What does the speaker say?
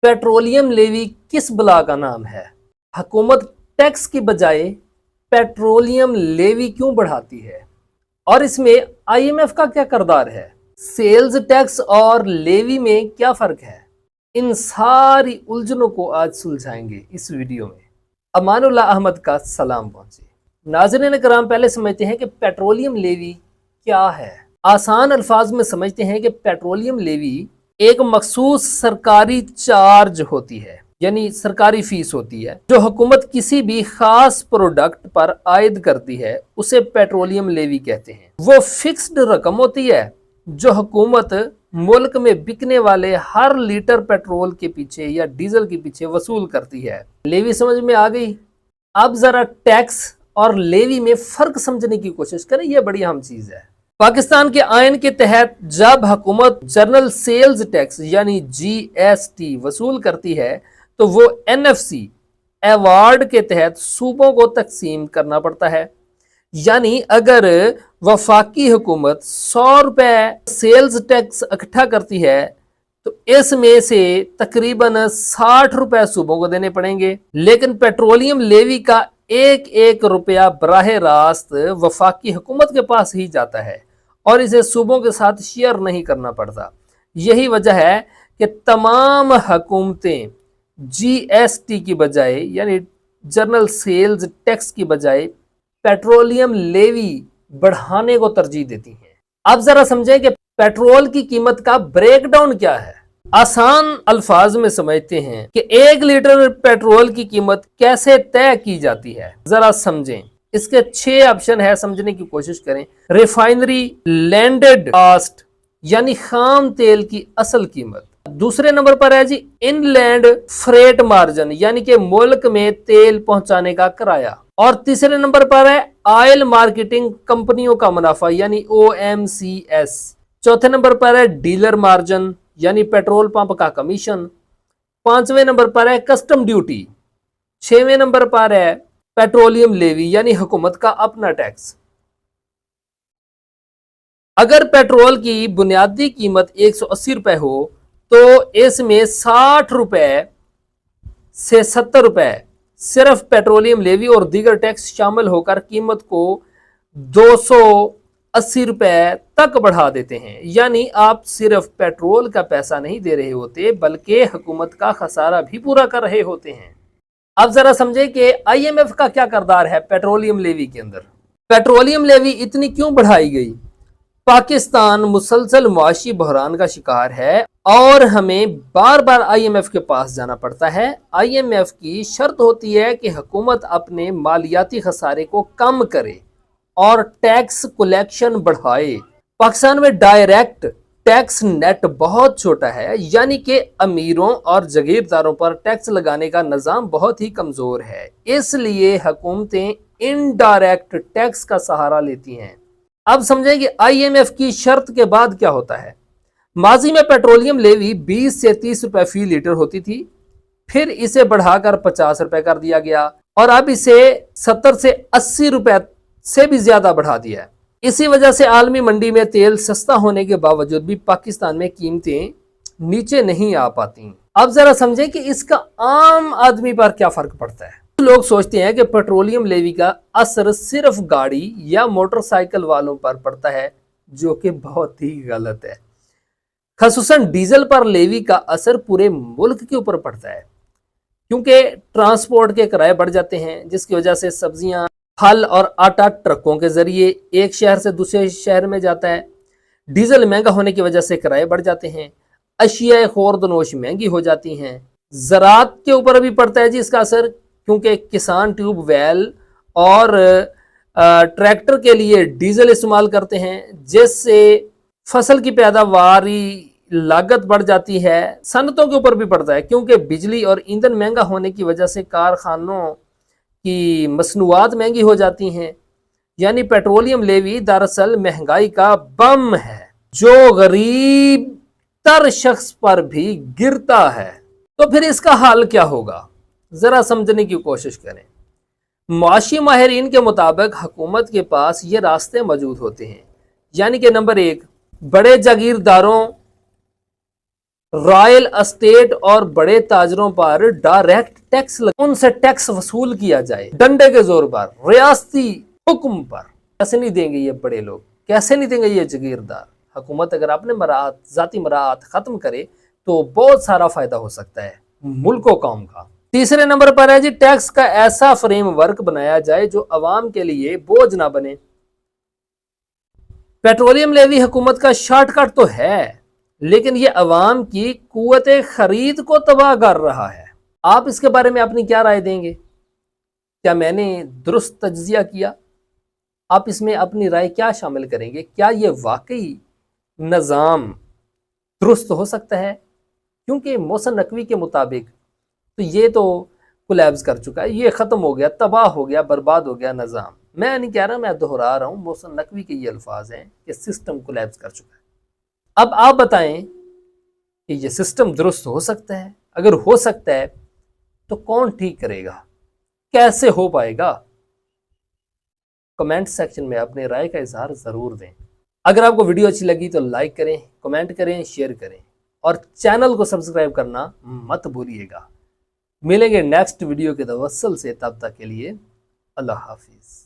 Petroleum levy किस बला का नाम है? हुकूमत टैक्स की बजाय पेट्रोलियम लेवी क्यों बढ़ाती है और इसमें आईएमएफ का क्या किरदार है? सेल्स टैक्स और लेवी में क्या फर्क है? इन सारी उलझनों को आज सुलझाएंगे इस वीडियो में। अमानुल्लाह अहमद का सलाम पहुंचे। नाज़रीन कराम, पहले समझते हैं कि पेट्रोलियम लेवी क्या है। आसान अल्फाज में समझते हैं कि पेट्रोलियम लेवी एक मखसूस सरकारी चार्ज होती है, यानी सरकारी फीस होती है, जो हुकूमत किसी भी खास प्रोडक्ट पर आयद करती है, उसे पेट्रोलियम लेवी कहते हैं। वो फिक्स्ड रकम होती है जो हुकूमत मुल्क में बिकने वाले हर लीटर पेट्रोल के पीछे या डीजल के पीछे वसूल करती है। लेवी समझ में आ गई? अब जरा टैक्स और लेवी में फर्क समझने की कोशिश करें, यह बड़ी अहम चीज है। पाकिस्तान के आइन के तहत जब हुकूमत जनरल सेल्स टैक्स यानी जीएसटी वसूल करती है तो वो एनएफसी अवार्ड के तहत सूबों को तकसीम करना पड़ता है। यानी अगर वफाकी हुकूमत 100 रुपए सेल्स टैक्स इकट्ठा करती है तो इसमें से तकरीबन 60 रुपए सूबों को देने पड़ेंगे। लेकिन पेट्रोलियम लेवी का एक एक रुपया बराह रास्त वफाकी हुकूमत के पास ही जाता है और इसे सूबों के साथ शेयर नहीं करना पड़ता। यही वजह है कि तमाम हुकूमतें जीएसटी की बजाय यानी जनरल सेल्स टैक्स की बजाय पेट्रोलियम लेवी बढ़ाने को तरजीह देती हैं। अब जरा समझें कि पेट्रोल की कीमत का ब्रेकडाउन क्या है। आसान अल्फाज में समझते हैं कि 1 लीटर पेट्रोल की कीमत कैसे तय की जाती है। जरा समझें, इसके 6 ऑप्शन है, समझने की कोशिश करें। रिफाइनरी लैंडेड कॉस्ट यानी खाम तेल की असल कीमत। दूसरे नंबर पर है जी इनलैंड फ्रेट मार्जिन यानी कि मुल्क में तेल पहुंचाने का किराया। और तीसरे नंबर पर है ऑयल मार्केटिंग कंपनियों का मुनाफा यानी OMCS। चौथे नंबर पर है डीलर मार्जिन यानी पेट्रोल पंप का कमीशन। 5वें नंबर पर है कस्टम ड्यूटी। 6वें नंबर पर है पेट्रोलियम लेवी यानी हुकूमत का अपना टैक्स। अगर पेट्रोल की बुनियादी कीमत 180 रुपए हो तो इसमें 60 रुपए से 70 रुपए सिर्फ पेट्रोलियम लेवी और दीगर टैक्स शामिल होकर कीमत को 280 रुपए तक बढ़ा देते हैं। यानी आप सिर्फ पेट्रोल का पैसा नहीं दे रहे होते बल्कि हुकूमत का खसारा भी पूरा कर रहे होते हैं। अब जरा समझे कि आईएमएफ का क्या किरदार है पेट्रोलियम लेवी के अंदर। पेट्रोलियम लेवी इतनी क्यों बढ़ाई गई? पाकिस्तान मुसलसल मुआशी बहरान का शिकार है और हमें बार बार आईएमएफ के पास जाना पड़ता है। आईएमएफ की शर्त होती है कि हुकूमत अपने मालियाती खसारे को कम करे और टैक्स कलेक्शन बढ़ाए। पाकिस्तान में डायरेक्ट टैक्स नेट बहुत छोटा है, यानी कि अमीरों और जागीरदारों पर टैक्स लगाने का निज़ाम बहुत ही कमज़ोर है। इसलिए हुकूमतें इनडायरेक्ट टैक्स का सहारा लेती हैं। अब समझें कि आईएमएफ की शर्त के बाद क्या होता है। माजी में पेट्रोलियम लेवी 20 से 30 रुपए फी लीटर होती थी, फिर इसे बढ़ाकर 50 रुपए कर दिया गया और अब इसे 70 से 80 रुपए से भी ज्यादा बढ़ा दिया है। इसी वजह से आलमी मंडी में तेल सस्ता होने के बावजूद भी पाकिस्तान में कीमतें नीचे नहीं आ पाती। अब जरा समझें कि इसका आम आदमी पर क्या फर्क पड़ता है। लोग सोचते हैं कि पेट्रोलियम लेवी का असर सिर्फ गाड़ी या मोटरसाइकिल वालों पर पड़ता है, जो कि बहुत ही गलत है। खसूसन डीजल पर लेवी का असर पूरे मुल्क के ऊपर पड़ता है, क्योंकि ट्रांसपोर्ट के किराए बढ़ जाते हैं, जिसकी वजह से सब्जियां, फल और आटा ट्रकों के जरिए एक शहर से दूसरे शहर में जाता है। डीजल महंगा होने की वजह से किराए बढ़ जाते हैं। अशिया खुर्द-ओ-नोश महंगी हो जाती हैं। ज़राअत के ऊपर भी पड़ता है जी इसका असर, क्योंकि किसान ट्यूब वेल और ट्रैक्टर के लिए डीजल इस्तेमाल करते हैं, जिससे फसल की पैदावारी लागत बढ़ जाती है। सनतों के ऊपर भी पड़ता है, क्योंकि बिजली और ईंधन महंगा होने की वजह से कारखानों की मसनूआत महंगी हो जाती हैं। यानी पेट्रोलियम लेवी दरअसल महंगाई का बम है जो गरीब तर शख्स पर भी गिरता है। तो फिर इसका हाल क्या होगा, जरा समझने की कोशिश करें। मुआशी माहिरीन के मुताबिक हुकूमत के पास ये रास्ते मौजूद होते हैं, यानी कि नंबर 1, बड़े जागीरदारों رائل اسٹیٹ اور بڑے تاجروں پر ڈائریکٹ ٹیکس ان سے ٹیکس وصول کیا جائے ڈنڈے کے زور پر، ریاستی حکم پر۔ کیسے نہیں دیں گے یہ بڑے لوگ، کیسے نہیں دیں گے یہ جگیردار؟ حکومت اگر اپنے مراعات، ذاتی مراعات ختم کرے تو بہت سارا فائدہ ہو سکتا ہے ملک و قوم کا۔ تیسرے نمبر پر ہے جی ٹیکس کا ایسا فریم ورک بنایا جائے جو عوام کے لیے بوجھ نہ بنے۔ پیٹرولیم لیوی حکومت کا شارٹ کٹ تو ہے، لیکن یہ عوام کی قوت خرید کو تباہ کر رہا ہے۔ آپ اس کے بارے میں اپنی کیا رائے دیں گے؟ کیا میں نے درست تجزیہ کیا؟ آپ اس میں اپنی رائے کیا شامل کریں گے؟ کیا یہ واقعی نظام درست ہو سکتا ہے؟ کیونکہ محسن نقوی کے مطابق تو یہ تو کولیبس کر چکا ہے، یہ ختم ہو گیا، تباہ ہو گیا، برباد ہو گیا نظام۔ میں نہیں کہہ رہا، میں دہرا رہا ہوں، محسن نقوی کے یہ الفاظ ہیں کہ سسٹم کولیبس کر چکا ہے۔ اب آپ بتائیں کہ یہ سسٹم درست ہو سکتا ہے؟ اگر ہو سکتا ہے تو کون ٹھیک کرے گا؟ کیسے ہو پائے گا؟ کمنٹ سیکشن میں اپنے رائے کا اظہار ضرور دیں۔ اگر آپ کو ویڈیو اچھی لگی تو لائک کریں، کمنٹ کریں، شیئر کریں اور چینل کو سبسکرائب کرنا مت بھولیے گا۔ ملیں گے نیکسٹ ویڈیو کے توسل سے، تب تک کے لیے اللہ حافظ۔